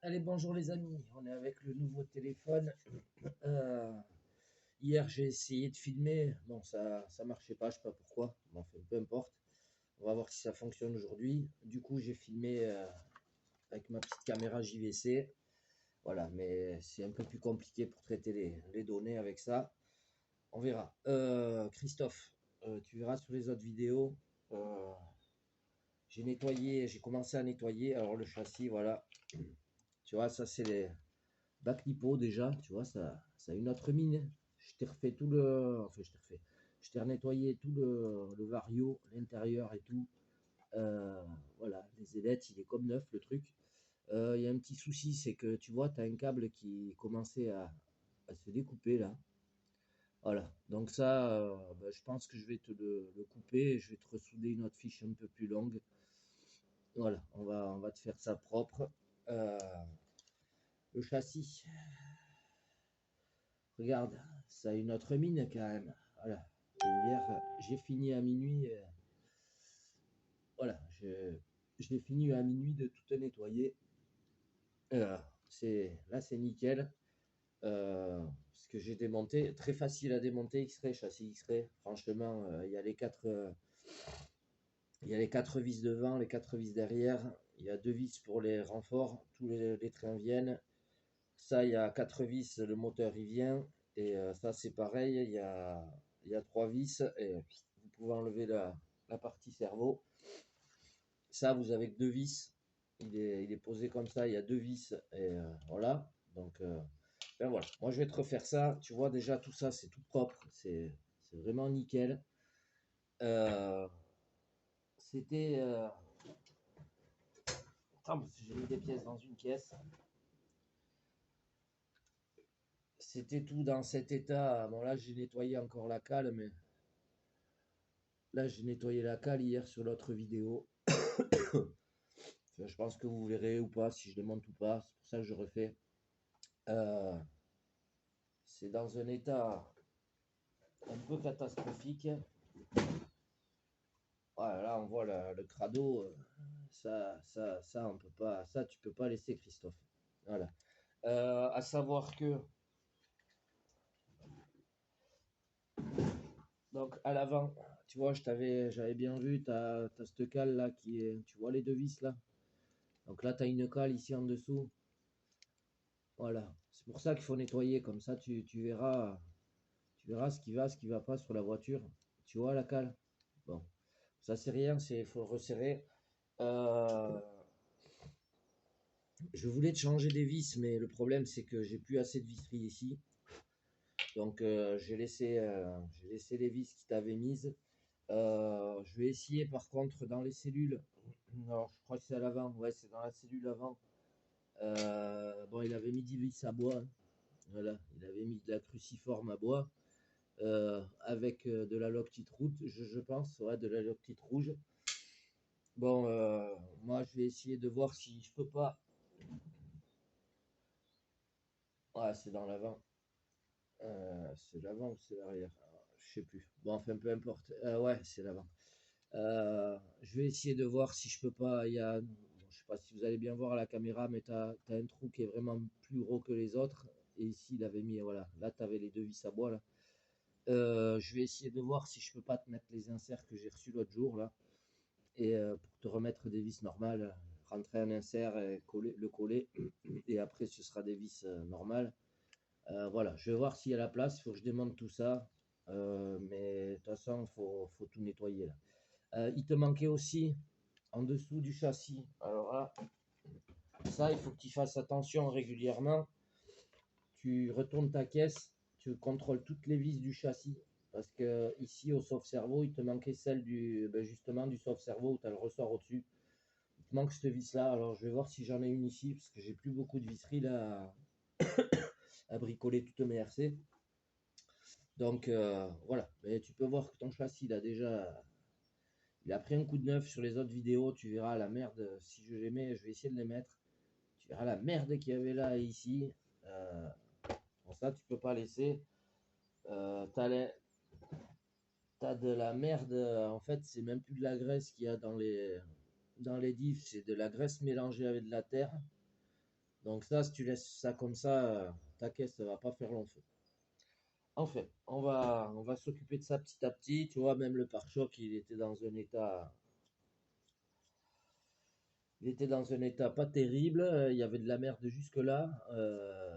Allez, bonjour les amis, on est avec le nouveau téléphone. Euh, Hier j'ai essayé de filmer, bon ça marchait pas, je sais pas pourquoi, mais enfin peu importe. On va voir si ça fonctionne aujourd'hui. Du coup j'ai filmé avec ma petite caméra JVC. Voilà, mais c'est un peu plus compliqué pour traiter les données avec ça. On verra. Christophe, tu verras sur les autres vidéos. euh, j'ai nettoyé, j'ai commencé à nettoyer. Alors le châssis, voilà. Tu vois, ça c'est les bac lipo déjà, tu vois, ça a une autre mine. Je t'ai refait tout le. Enfin, je t'ai refait. Je t'ai nettoyé tout le vario, l'intérieur et tout. Euh, voilà, les ailettes, il est comme neuf le truc. Il y a un petit souci, c'est que tu vois, tu as un câble qui commençait à se découper là. Voilà, donc ça, bah, je pense que je vais te le couper et je vais te ressouder une autre fiche un peu plus longue. Voilà, on va te faire ça propre. Euh, le châssis, regarde, ça a une autre mine quand même. Voilà. Et hier, j'ai fini à minuit. Voilà, j'ai fini à minuit de tout nettoyer. Euh, là, c'est nickel. Ce que j'ai démonté, très facile à démonter, X-Ray, châssis X-Ray. Franchement, il y a les quatre vis devant, les quatre vis derrière. Il y a deux vis pour les renforts. Tous les trains viennent. Ça, il y a quatre vis, le moteur il vient. Et ça, c'est pareil. Il y a trois vis. Et vous pouvez enlever la partie cerveau. Ça, vous avez que deux vis. Il est posé comme ça. Il y a deux vis. Et voilà. Donc, ben voilà. Moi, je vais te refaire ça. Tu vois, déjà, tout ça, c'est tout propre. C'est vraiment nickel. Euh, C'était. Attends, parce que j'ai mis des pièces dans une caisse. C'était tout dans cet état. Bon, là, j'ai nettoyé encore la cale, mais là, j'ai nettoyé la cale hier sur l'autre vidéo. Enfin, je pense que vous verrez ou pas, si je démonte ou pas. C'est pour ça que je refais. Euh, c'est dans un état un peu catastrophique. Voilà, là, on voit le crado. Ça, on peut pas. Ça, tu peux pas laisser, Christophe. Voilà. À savoir que, donc, à l'avant, tu vois, j'avais bien vu, t'as cette cale là qui est. Tu vois les deux vis là? Donc là, tu as une cale ici en dessous. Voilà. C'est pour ça qu'il faut nettoyer. Comme ça, tu verras ce qui va pas sur la voiture. Tu vois la cale? Bon. Ça, c'est rien. Il faut le resserrer. Euh, je voulais te changer des vis, mais le problème, c'est que j'ai plus assez de visserie ici. Donc, j'ai laissé les vis qui t'avaient mises. Je vais essayer, par contre, dans les cellules. Alors, je crois que c'est à l'avant. Ouais, c'est dans la cellule avant. Bon, il avait mis 10 vis à bois, hein. Voilà, il avait mis de la cruciforme à bois avec de la loctite rouge, je pense, ouais, de la loctite rouge. Bon, moi je vais essayer de voir si je peux pas. Ouais, c'est dans l'avant. C'est l'avant ou c'est l'arrière? Je sais plus. Bon, enfin, peu importe. Ouais, c'est l'avant. Je vais essayer de voir si je peux pas. Bon, je sais pas si vous allez bien voir à la caméra, mais t'as un trou qui est vraiment plus gros que les autres. Et ici, il avait mis, voilà, là, tu avais les deux vis à bois, là. Je vais essayer de voir si je peux pas te mettre les inserts que j'ai reçus l'autre jour là et pour te remettre des vis normales, rentrer un insert et le coller et après ce sera des vis normales. Voilà, je vais voir s'il y a la place, il faut que je démonte tout ça. Mais de toute façon, faut tout nettoyer là. Il te manquait aussi en dessous du châssis. Alors là, ça, il faut que tu fasses attention régulièrement. Tu retournes ta caisse, tu contrôles toutes les vis du châssis. Parce que ici, au sauve-cerveau, il te manquait celle justement du sauve-cerveau où tu as le ressort au-dessus. Il te manque cette vis-là. Alors, je vais voir si j'en ai une ici, parce que j'ai plus beaucoup de visserie là à bricoler toutes mes RC. Donc, voilà. Mais tu peux voir que ton châssis, il a pris un coup de neuf sur les autres vidéos. Tu verras la merde. Si je les mets, je vais essayer de les mettre. Tu verras la merde qu'il y avait là et ici. Pour ça, tu peux pas laisser. T'as de la merde. En fait, c'est même plus de la graisse qu'il y a dans les diffs, c'est de la graisse mélangée avec de la terre. Donc ça, si tu laisses ça comme ça, ta caisse ne va pas faire long feu. Enfin, on va s'occuper de ça petit à petit. Tu vois, même le pare-choc, il était dans un état pas terrible. Il y avait de la merde jusque-là.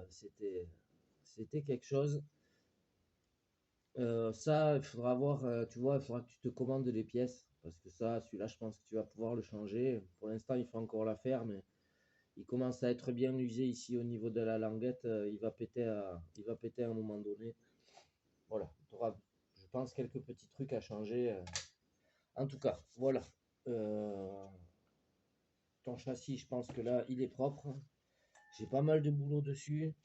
C'était quelque chose. Ça, il faudra voir, tu vois, il faudra que tu te commandes les pièces. Parce que ça, celui-là, je pense que tu vas pouvoir le changer. Pour l'instant, il faut encore la faire, mais il commence à être bien usé ici au niveau de la languette. Il va péter à un moment donné. Voilà, tu auras, je pense, quelques petits trucs à changer. En tout cas, voilà. Euh, Ton châssis, je pense que là, il est propre. J'ai pas mal de boulot dessus.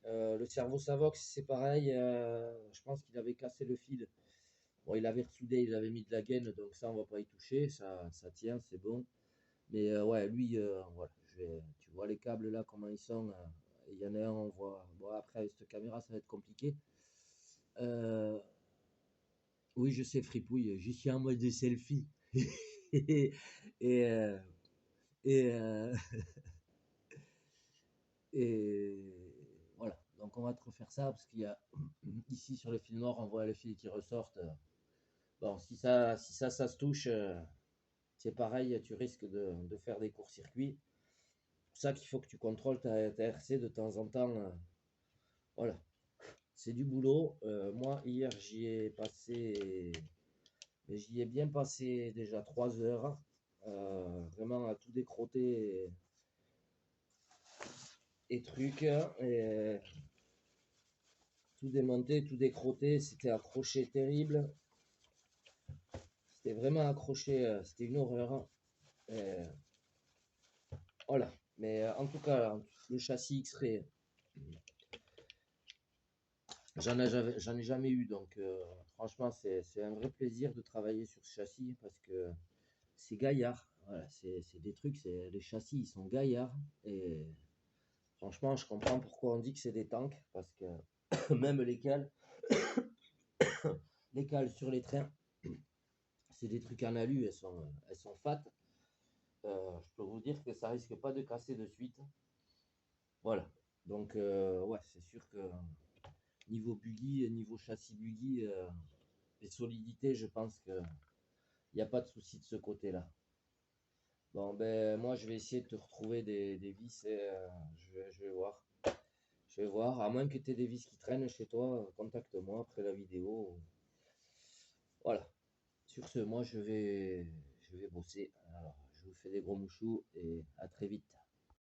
Le cerveau Savox, c'est pareil. Je pense qu'il avait cassé le fil. Bon, il avait ressoudé, il avait mis de la gaine, donc ça, on va pas y toucher. Ça tient, c'est bon. Mais ouais, lui, voilà. Tu vois les câbles là, comment ils sont. Il y en a un, on voit. Bon, après, avec cette caméra, ça va être compliqué. Euh, oui, je sais, fripouille. Je suis en mode de selfie. et, euh, et, euh, et voilà. Donc, on va te refaire ça parce qu'il y a ici sur le fil noir, on voit les fils qui ressortent. Bon, si ça se touche, c'est pareil, tu risques de faire des courts-circuits. C'est pour ça qu'il faut que tu contrôles ta RC de temps en temps. Voilà, c'est du boulot. Moi, hier, j'y ai bien passé déjà 3 heures. Vraiment à tout décrotter et trucs. Et tout démonter, tout décrotter. C'était accroché terrible. C'était vraiment accroché. C'était une horreur. Et voilà. Mais en tout cas, le châssis X-Ray, j'en ai jamais eu. Donc, franchement, c'est un vrai plaisir de travailler sur ce châssis parce que c'est gaillard. Voilà, c'est des trucs, les châssis, ils sont gaillards. Et franchement, je comprends pourquoi on dit que c'est des tanks. Parce que même les cales sur les trains, c'est des trucs en alu, elles sont fat. Je peux vous dire que ça risque pas de casser de suite. Voilà. Donc, ouais, c'est sûr que niveau buggy, niveau châssis buggy et solidité, je pense qu'il n'y a pas de souci de ce côté-là. Bon, ben, moi, je vais essayer de te retrouver des vis et je vais voir. Je vais voir. À moins que tu aies des vis qui traînent chez toi, contacte-moi après la vidéo. Voilà. Sur ce, moi, je vais bosser. Alors, je vous fais des gros mouchous et à très vite.